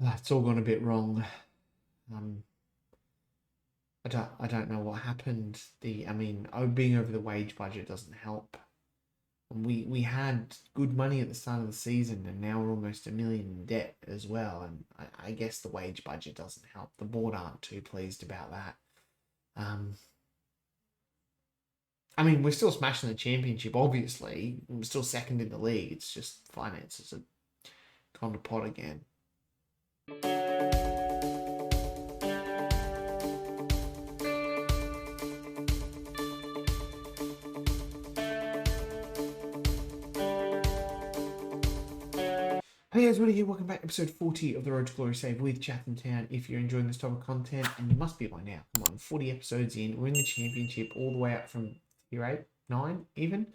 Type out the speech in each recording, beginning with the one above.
That's all gone a bit wrong. Um, I don't know what happened. Being over the wage budget doesn't help. And we had good money at the start of the season, and now we're almost a million in debt as well. And I guess the wage budget doesn't help. The board aren't too pleased about that. Um, we're still smashing the championship. Obviously, we're still second in the league. It's just finances have gone to pot again. Hey guys, Woody here. Welcome back to episode 40 of the Road to Glory Save with Chatham Town. If you're enjoying this type of content, and you must be by now, come on, 40 episodes in, we're in the championship all the way up from tier 8, 9 even.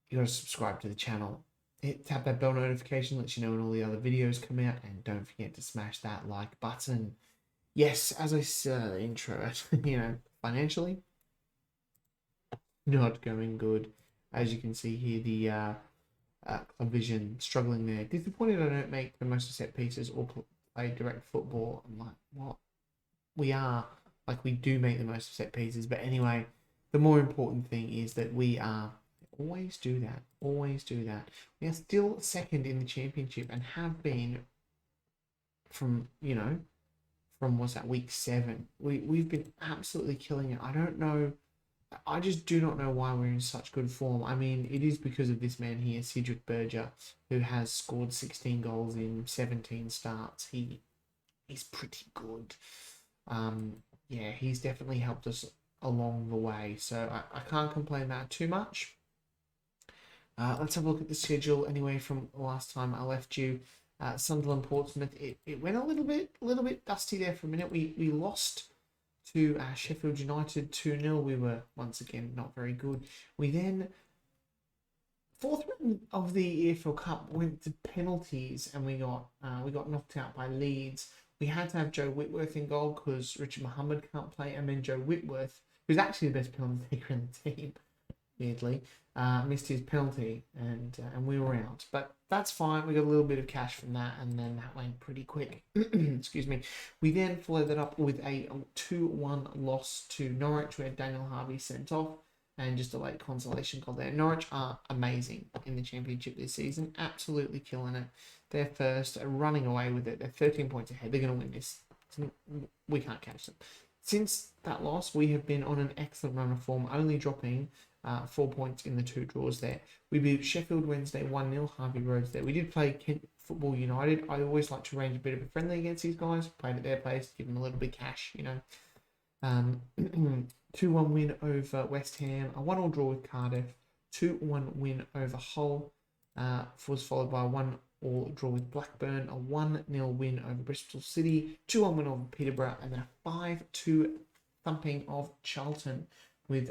You gotta subscribe to the channel. Tap that bell notification, lets you know when all the other videos come out, and don't forget to smash that like button. Yes, as I said in the intro, financially, not going good. As you can see here, the Club Vision struggling there. Disappointed I don't make the most of set pieces or play direct football. I'm like, what? We do make the most of set pieces. But anyway, the more important thing is that we are always do that. Always do that. We are still second in the championship and have been from, what's that, week 7. We've been absolutely killing it. I just do not know why we're in such good form. It is because of this man here, Cedric Berger, who has scored 16 goals in 17 starts. He's pretty good. He's definitely helped us along the way. So I can't complain about too much. Let's have a look at the schedule anyway from last time I left you. Sunderland Portsmouth, it went a little bit dusty there for a minute. We lost to Sheffield United 2-0. We were once again not very good. We then, fourth round of the EFL Cup, went to penalties and we got knocked out by Leeds. We had to have Joe Whitworth in goal because Richard Mohammed can't play, and then Joe Whitworth, who's actually the best penalty taker in the team, weirdly, missed his penalty and we were out. But that's fine. We got a little bit of cash from that, and then that went pretty quick. Excuse me. We then followed that up with a 2-1 loss to Norwich, where Daniel Harvey sent off, and just a late consolation goal there. Norwich are amazing in the championship this season, absolutely killing it. They're first, running away with it. They're 13 points ahead. They're going to win this. We can't catch them. Since that loss, we have been on an excellent run of form, only dropping 4 points in the 2 draws there. We beat Sheffield Wednesday 1-0, Harvey Rhodes there. We did play Kent Football United. I always like to arrange a bit of a friendly against these guys. Played at their place, give them a little bit of cash, 2-1 win over West Ham, a 1-1 draw with Cardiff, 2-1 win over Hull, was followed by a 1-1 draw with Blackburn, a 1-0 win over Bristol City, 2-1 win over Peterborough, and then a 5-2 thumping of Charlton with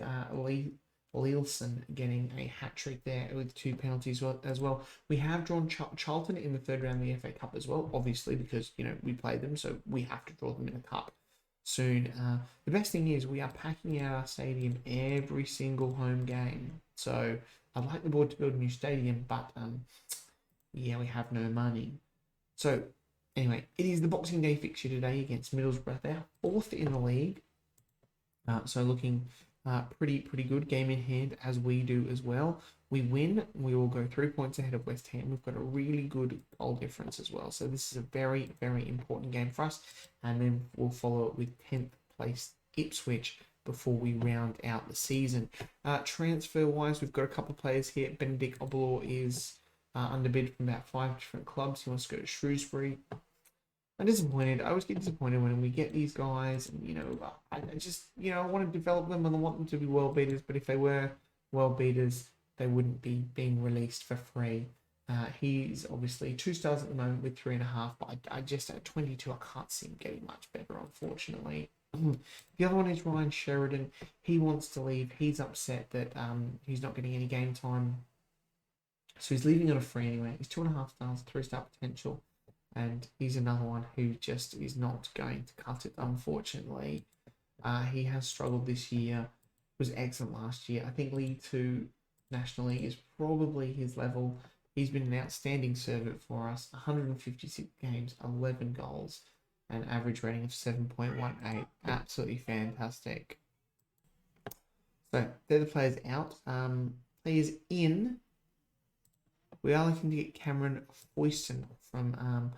Leilson getting a hat-trick there with 2 penalties as well. We have drawn Charlton in the third round of the FA Cup as well, obviously, because, we played them, so we have to draw them in the Cup soon. The best thing is we are packing out our stadium every single home game. So I'd like the board to build a new stadium, but we have no money. So anyway, it is the Boxing Day fixture today against Middlesbrough. They're 4th in the league. So looking pretty good. Game in hand, as we do as well. We win, we will go 3 points ahead of West Ham. We've got a really good goal difference as well. So this is a very, very important game for us. And then we'll follow it with 10th place Ipswich before we round out the season. Transfer-wise, we've got a couple of players here. Benedict Obalor is underbid from about 5 different clubs. He wants to go to Shrewsbury. I'm disappointed. I always get disappointed when we get these guys, and I just, I want to develop them and I want them to be world beaters, but if they were world beaters, they wouldn't be being released for free. He's obviously 2 stars at the moment with 3.5, but I just, at 22, I can't see him getting much better, unfortunately. The other one is Ryan Sheridan. He wants to leave. He's upset that he's not getting any game time, so he's leaving on a free anyway. He's 2.5 stars, 3-star potential. And he's another one who just is not going to cut it, unfortunately. He has struggled this year. Was excellent last year. I think League 2 National League is probably his level. He's been an outstanding servant for us. 156 games, 11 goals, and average rating of 7.18. Absolutely fantastic. So they're the players out. Players in. We are looking to get Cameron Foyston from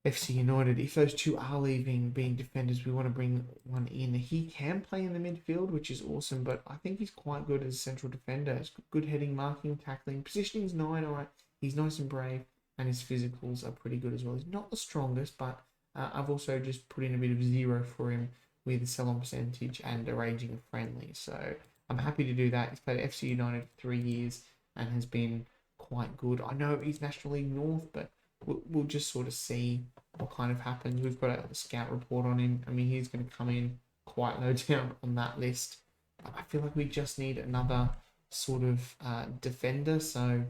FC United. If those two are leaving being defenders, we want to bring one in. He can play in the midfield, which is awesome, but I think he's quite good as a central defender. He's good heading, marking, tackling. Positioning's 9, all right. He's nice and brave, and his physicals are pretty good as well. He's not the strongest, but I've also just put in a bit of 0 for him with a sell-on percentage and arranging a friendly. So I'm happy to do that. He's played at FC United for 3 years and has been quite good. I know he's National League North, but we'll just sort of see what kind of happens. We've got a scout report on him. I mean, he's going to come in quite low down on that list. I feel like we just need another sort of defender. So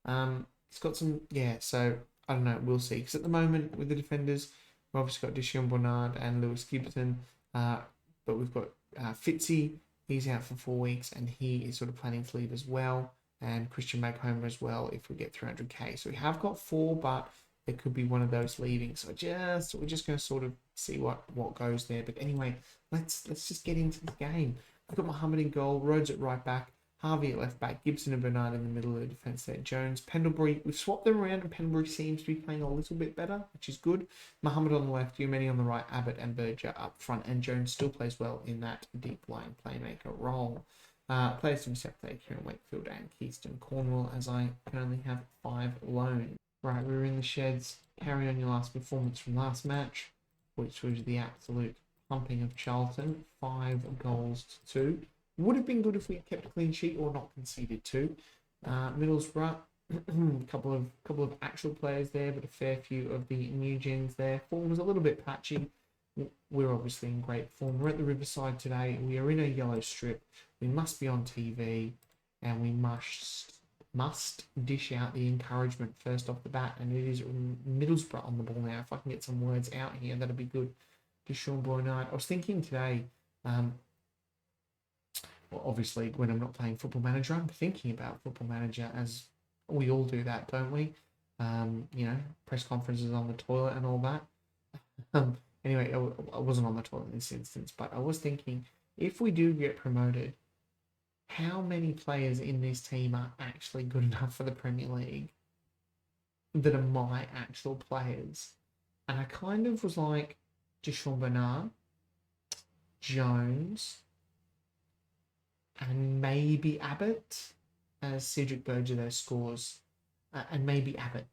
he's got some, so I don't know. We'll see. Because at the moment with the defenders, we've obviously got Deshaun Bernard and Lewis Gibson. But we've got Fitzy. He's out for 4 weeks and he is sort of planning to leave as well. And Christian Maghomer as well if we get 300k. So we have got 4, but there could be one of those leaving. So we're just going to sort of see what goes there. But anyway, let's just get into the game. We've got Mohammed in goal, Rhodes at right back, Harvey at left back, Gibson and Bernard in the middle of the defence there. Jones, Pendlebury, we've swapped them around and Pendlebury seems to be playing a little bit better, which is good. Mohammed on the left, Umeni on the right, Abbott and Berger up front, and Jones still plays well in that deep line playmaker role. Players to accept there, Kieran Wakefield and Keyston Cornwall, as I can only have 5 loans. Right, we're in the sheds. Carry on your last performance from last match, which was the absolute pumping of Charlton. 5 goals to 2. Would have been good if we had kept a clean sheet or not conceded 2. Middlesbrough, a couple of actual players there, but a fair few of the new gens there. Form was a little bit patchy. We're obviously in great form. We're at the Riverside today. We are in a yellow strip. We must be on TV, and we must dish out the encouragement first off the bat. And it is Middlesbrough on the ball now. If I can get some words out here, that'd be good. Deshaun Bernard. I was thinking today. Well, obviously, when I'm not playing Football Manager, I'm thinking about Football Manager, as we all do that, don't we? Press conferences on the toilet and all that. Anyway, I wasn't on the toilet in this instance, but I was thinking, if we do get promoted, how many players in this team are actually good enough for the Premier League that are my actual players? And I kind of was like, Deshaun Bernard, Jones, and maybe Abbott, as Cedric Berger there scores, and maybe Abbott.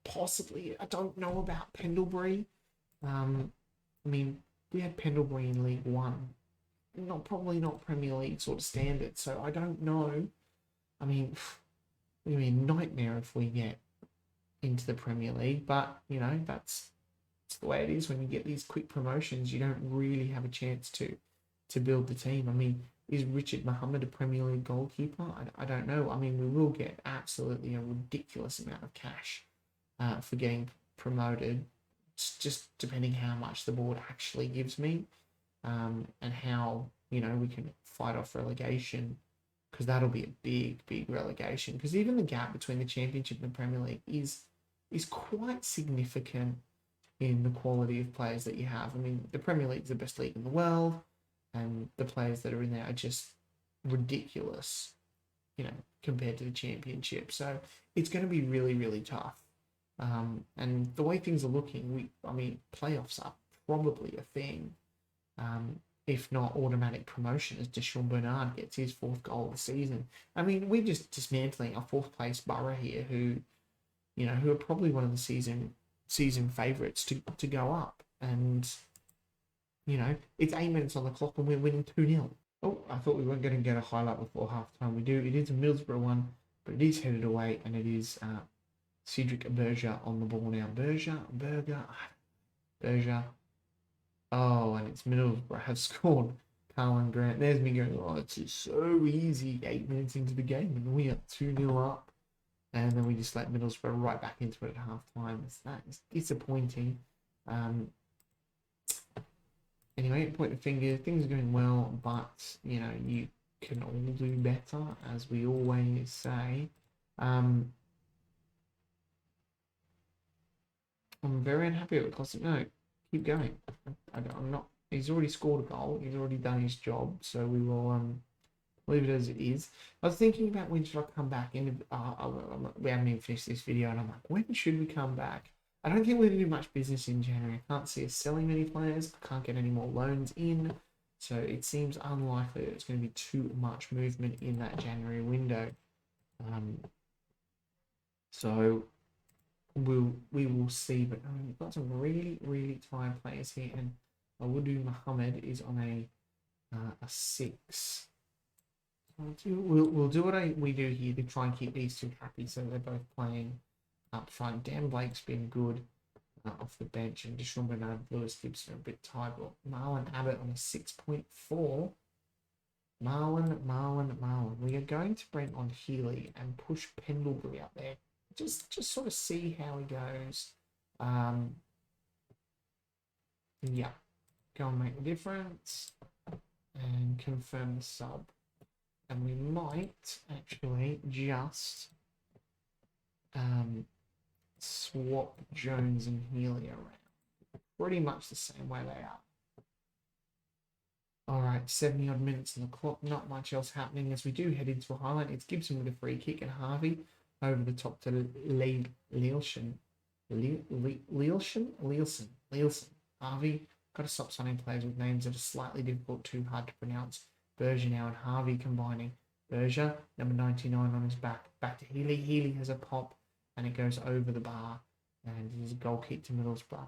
Possibly, I don't know about Pendlebury. We had Pendlebury in League One. Probably not Premier League sort of standard, so I don't know. I mean, it'd be a nightmare if we get into the Premier League, but, that's the way it is when you get these quick promotions. You don't really have a chance to build the team. I mean, is Richard Mohammed a Premier League goalkeeper? I don't know. I mean, we will get absolutely a ridiculous amount of cash for getting promoted. It's just depending how much the board actually gives me. And how, we can fight off relegation, because that'll be a big relegation. Because even the gap between the Championship and the Premier League is quite significant in the quality of players that you have. I mean, the Premier League is the best league in the world, and the players that are in there are just ridiculous, compared to the Championship. So it's going to be really, really tough. And the way things are looking, playoffs are probably a thing. If not automatic promotion, as Deshaun Bernard gets his 4th goal of the season. I mean, we're just dismantling our 4th place Borough here, who are probably one of the season favourites to go up. And, it's 8 minutes on the clock and we're winning 2-0. Oh, I thought we weren't going to get a highlight before half-time. We do. It is a Middlesbrough one, but it is headed away, and it is Cedric Berger on the ball now. Berger. Oh, and it's Middlesbrough have scored. Carlin Grant. There's me going, it's just so easy. 8 minutes into the game, and we are 2-0 up. And then we just let Middlesbrough right back into it at half-time. That is disappointing. Anyway, point the finger. Things are going well, but, you can all do better, as we always say. I'm very unhappy with Cossack. No, keep going. I'm not. He's already scored a goal. He's already done his job. So we will leave it as it is. I was thinking about when should I come back. We haven't even finished this video, and I'm like, when should we come back? I don't think we're going to do much business in January. I can't see us selling many players. I can't get any more loans in. So it seems unlikely that it's going to be too much movement in that January window. So we will see. But we've got some really tired players here, and Awudu Muhammad is on a 6. We'll do what we do here to try and keep these two happy, so they're both playing up front. Dan Blake's been good off the bench, and additional Bernard Lewis Gibson a bit tired. But Marlon Abbott on a 6.4. Marlon. We are going to bring on Healy and push Pendlebury up there. Just sort of see how he goes. Yeah, go and make the difference and confirm the sub. And we might actually just swap Jones and Healy around. Pretty much the same way they are. All right, 70 odd minutes on the clock. Not much else happening as we do head into a highlight. It's Gibson with a free kick and Harvey over the top to Leilson. Harvey, got to stop signing players with names that are slightly difficult, too hard to pronounce. Berger and Harvey combining. Berger, number 99 on his back. Back to Healy. Healy has a pop and it goes over the bar. And there's a goal kick to Middlesbrough.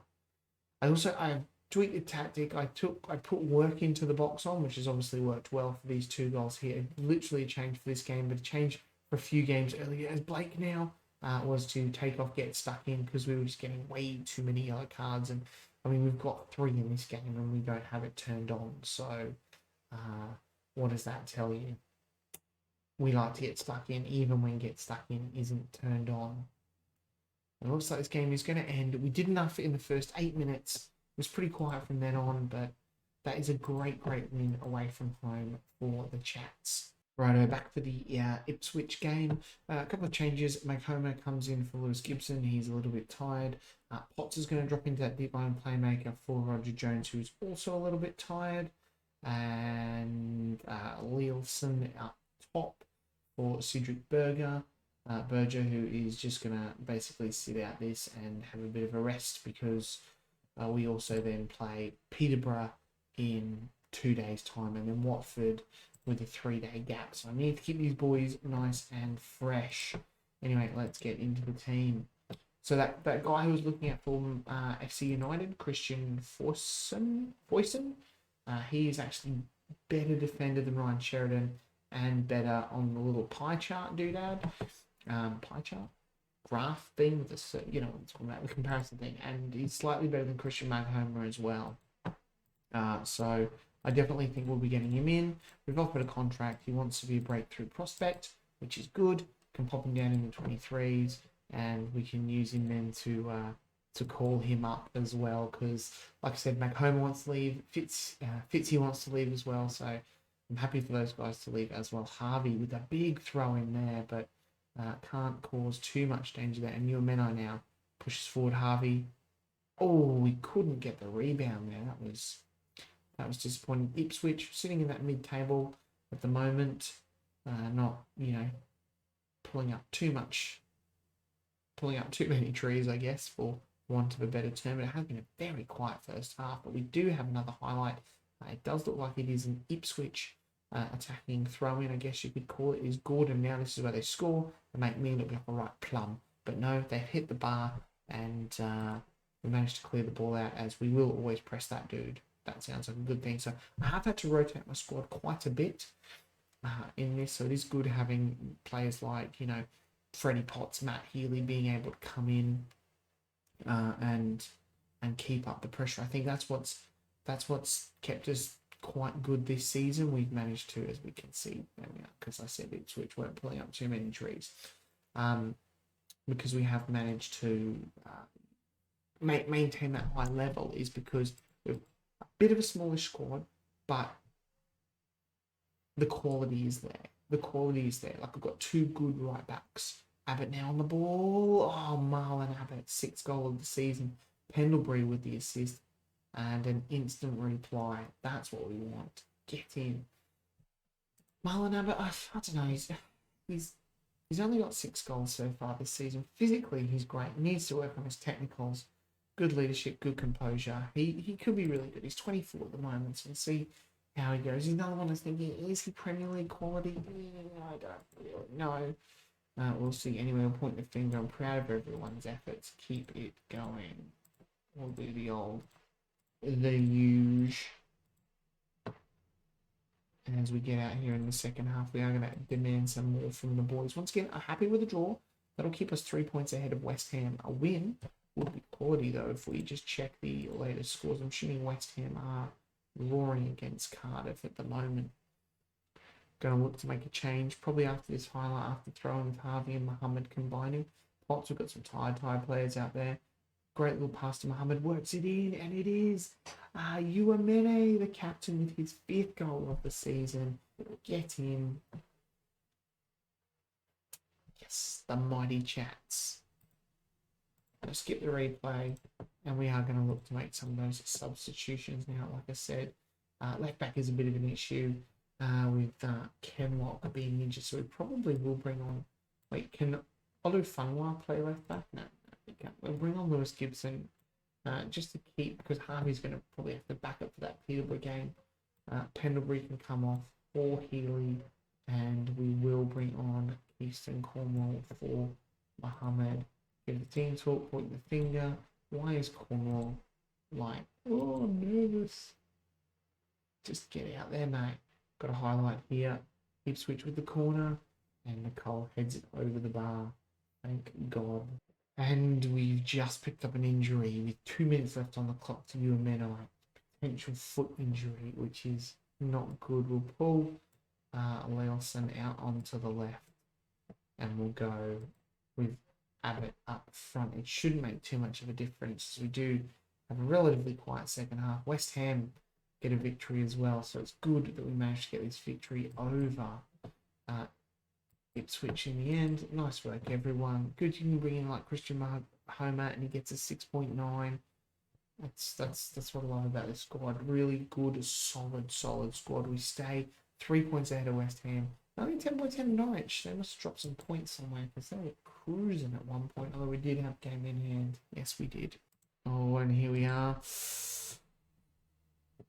I tweaked the tactic. I put work into the box on, which has obviously worked well for these 2 goals here. Literally a change for this game, but a change for a few games earlier as Blake now was to take off, get stuck in, because we were just getting way too many yellow cards. And I mean, we've got 3 in this game and we don't have it turned on. So what does that tell you? We like to get stuck in, even when get stuck in isn't turned on. It looks like this game is going to end. We did enough in the first 8 minutes. It was pretty quiet from then on, but that is a great win away from home for the Chats. Righto, back for the Ipswich game. A couple of changes. Makoma comes in for Lewis Gibson. He's a little bit tired. Potts is going to drop into that deep line playmaker for Roger Jones, who's also a little bit tired. And Leilson up top for Cedric Berger, who is just going to basically sit out this and have a bit of a rest, because we also then play Peterborough in 2 days' time, and then Watford with a 3-day gap. So I need to keep these boys nice and fresh. Anyway, let's get into the team. So that guy who was looking at for FC United, Christian Foyson, he is actually better defender than Ryan Sheridan and better on the little pie chart doodad. Pie chart? Graph thing with the, talking about the comparison thing. And he's slightly better than Christian Maghomer as well. So I definitely think we'll be getting him in. We've offered a contract. He wants to be a breakthrough prospect, which is good. Can pop him down in the 23s, and we can use him then to call him up as well, because like I said, Maghomer wants to leave, Fitzy wants to leave as well, so I'm happy for those guys to leave as well. Harvey with a big throw in there, but can't cause too much danger there. And Meno now pushes forward Harvey. Oh, we couldn't get the rebound there. That was disappointing. Ipswich sitting in that mid-table at the moment, not pulling up too many trees, I guess, for want of a better term. It has been a very quiet first half, but we do have another highlight. It does look like it is an Ipswich attacking throw-in, I guess you could call it. Is Gordon now? This is where they score and make me look like a right plum. But no, they've hit the bar and we managed to clear the ball out, as we will always press that dude. That sounds like a good thing. So I have had to rotate my squad quite a bit in this, so it is good having players like, Freddie Potts, Matt Healy being able to come in and keep up the pressure. I think that's what's kept us quite good this season. We've managed to, as we can see, because I said Ipswich weren't pulling up too many trees, because we have managed to maintain that high level, is because we're a bit of a smallish squad, but the quality is there. Like, we've got 2 good right backs Abbott now on the ball. Oh, Marlon Abbott, 6th goal of the season. Pendlebury with the assist and an instant reply. That's what we want. Get in. Marlon Abbott, I don't know. He's only got 6 goals so far this season. Physically, he's great. He needs to work on his technicals. Good leadership, good composure. He could be really good. He's 24 at the moment, so we'll see how he goes. He's another one I was thinking, is he Premier League quality? I don't really know. We'll see. Anyway, I'll point the finger. I'm proud of everyone's efforts. Keep it going. We'll do the huge. And as we get out here in the second half, we are going to demand some more from the boys. Once again, I'm happy with the draw. That'll keep us 3 points ahead of West Ham. A win would be quality, though, if we just check the latest scores. I'm assuming West Ham are roaring against Cardiff at the moment. Going to look to make a change, probably after this highlight, after throwing with Harvey and Mohammed combining. Potts, we've got some tired players out there. Great little pass to Mohammed, works it in, and it is Uamene, the captain, with his 5th goal of the season. Get in. Yes, the mighty Chats. I'll skip the replay, and we are going to look to make some of those substitutions now. Like I said, left back is a bit of an issue with Kenlock being injured, so we probably will bring on. Wait, can Olufunwa play left back? No, we can't. We'll bring on Lewis Gibson just to keep, because Harvey's going to probably have to back up for that Peterborough game. Pendlebury can come off for Healy, and we will bring on Easton Cornwall for Mohammed. Give the team talk, point the finger. Why is Cornwall like, oh, nervous? Just get out there, mate. Got a highlight here. Keep switch with the corner, and Nicole heads it over the bar. Thank God. And we've just picked up an injury with 2 minutes left on the clock to Uamene. Potential foot injury, which is not good. We'll pull Leilson out onto the left, and we'll go with Abbott up front. It shouldn't make too much of a difference, as we do have a relatively quiet second half. West Ham get a victory as well, so it's good that we managed to get this victory over Ipswich in the end. Nice work, everyone. Good, you can bring in like Christian Homer, and he gets a 6.9. That's what I love about this squad. Really good, solid squad. We stay 3 points ahead of West Ham. Only 10 points ahead of Norwich. They must drop some points somewhere, because they were cruising at one point. Although we did have game in hand. Yes, we did. Oh, and here we are.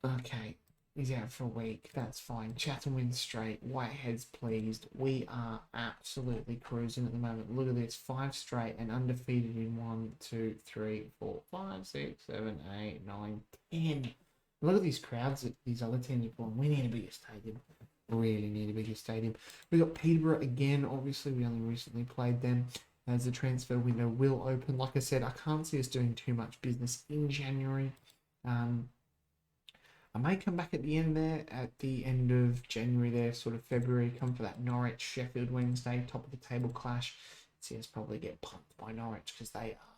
Okay, he's out for a week. That's fine. Chatham wins straight. Whitehead's pleased. We are absolutely cruising at the moment. Look at this. 5 straight and undefeated in 1, 2, 3, 4, 5, 6, 7, 8, 9, 10. Look at these crowds that these other teams are pulling. We need a bigger stadium. Really need a bigger stadium. We got Peterborough again. Obviously, we only recently played them, as the transfer window will open. Like I said, I can't see us doing too much business in January. I may come back at the end of January there, sort of February, come for that Norwich Sheffield Wednesday top of the table clash. See us probably get pumped by Norwich, because they are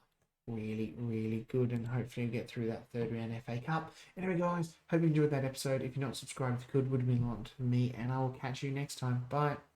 really good, and hopefully get through that 3rd round FA Cup. Anyway, guys, hope you enjoyed that episode. If you're not subscribed, if you could, would have been a lot for me, and I will catch you next time. Bye.